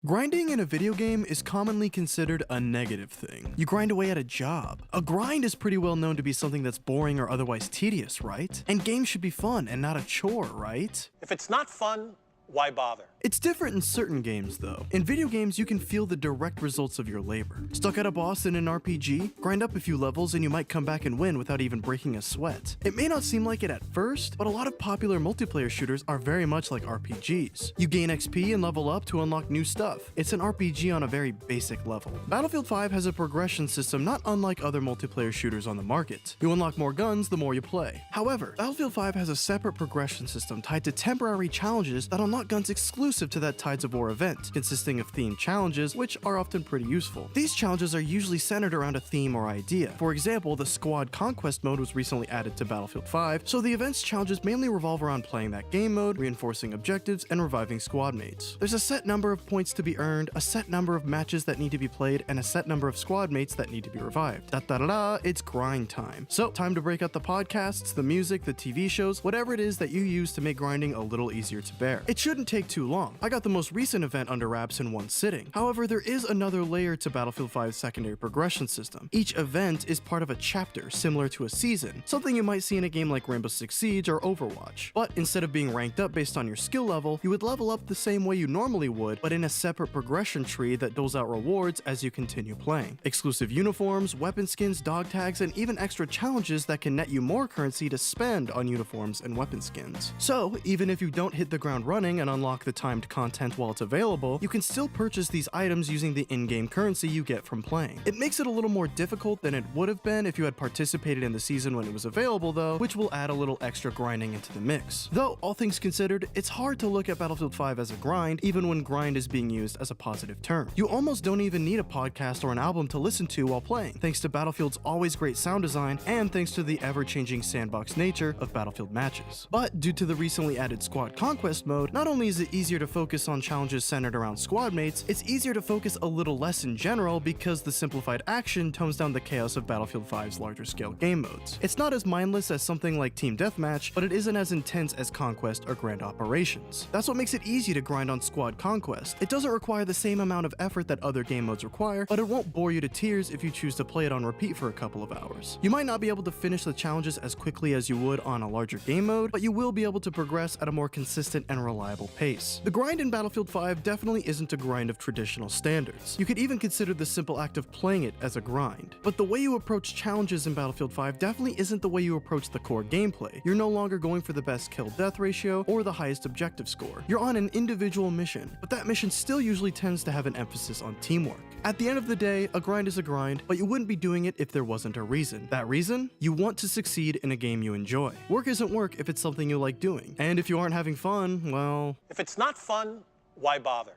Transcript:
Grinding in a video game is commonly considered a negative thing. You grind away at a job. A grind is pretty well known to be something that's boring or otherwise tedious, right? And games should be fun and not a chore, right? If it's not fun, why bother? It's different in certain games, though. In video games, you can feel the direct results of your labor. Stuck at a boss in an RPG? Grind up a few levels and you might come back and win without even breaking a sweat. It may not seem like it at first, but a lot of popular multiplayer shooters are very much like RPGs. You gain XP and level up to unlock new stuff. It's an RPG on a very basic level. Battlefield 5 has a progression system not unlike other multiplayer shooters on the market. You unlock more guns the more you play. However, Battlefield 5 has a separate progression system tied to temporary challenges that unlock guns exclusive to that Tides of War event, consisting of themed challenges, which are often pretty useful. These challenges are usually centered around a theme or idea. For example, the Squad Conquest mode was recently added to Battlefield 5, so the event's challenges mainly revolve around playing that game mode, reinforcing objectives, and reviving squad mates. There's a set number of points to be earned, a set number of matches that need to be played, and a set number of squad mates that need to be revived. It's grind time. So, time to break out the podcasts, the music, the TV shows, whatever it is that you use to make grinding a little easier to bear. It shouldn't take too long. I got the most recent event under wraps in one sitting. However, there is another layer to Battlefield 5's secondary progression system. Each event is part of a chapter, similar to a season, something you might see in a game like Rainbow Six Siege or Overwatch. But instead of being ranked up based on your skill level, you would level up the same way you normally would, but in a separate progression tree that doles out rewards as you continue playing. Exclusive uniforms, weapon skins, dog tags, and even extra challenges that can net you more currency to spend on uniforms and weapon skins. So, even if you don't hit the ground running and unlock the timed content while it's available, you can still purchase these items using the in-game currency you get from playing. It makes it a little more difficult than it would have been if you had participated in the season when it was available though, which will add a little extra grinding into the mix. Though, all things considered, it's hard to look at Battlefield 5 as a grind, even when grind is being used as a positive term. You almost don't even need a podcast or an album to listen to while playing, thanks to Battlefield's always great sound design and thanks to the ever-changing sandbox nature of Battlefield matches. But due to the recently added Squad Conquest mode, not only is it easier to focus on challenges centered around squad mates, it's easier to focus a little less in general because the simplified action tones down the chaos of Battlefield 5's larger scale game modes. It's not as mindless as something like Team Deathmatch, but it isn't as intense as Conquest or Grand Operations. That's what makes it easy to grind on Squad Conquest. It doesn't require the same amount of effort that other game modes require, but it won't bore you to tears if you choose to play it on repeat for a couple of hours. You might not be able to finish the challenges as quickly as you would on a larger game mode, but you will be able to progress at a more consistent and reliable pace. The grind in Battlefield 5 definitely isn't a grind of traditional standards. You could even consider the simple act of playing it as a grind. But the way you approach challenges in Battlefield 5 definitely isn't the way you approach the core gameplay. You're no longer going for the best kill-death ratio or the highest objective score. You're on an individual mission, but that mission still usually tends to have an emphasis on teamwork. At the end of the day, a grind is a grind, but you wouldn't be doing it if there wasn't a reason. That reason? You want to succeed in a game you enjoy. Work isn't work if it's something you like doing. And if you aren't having fun, well... If it's not fun, why bother?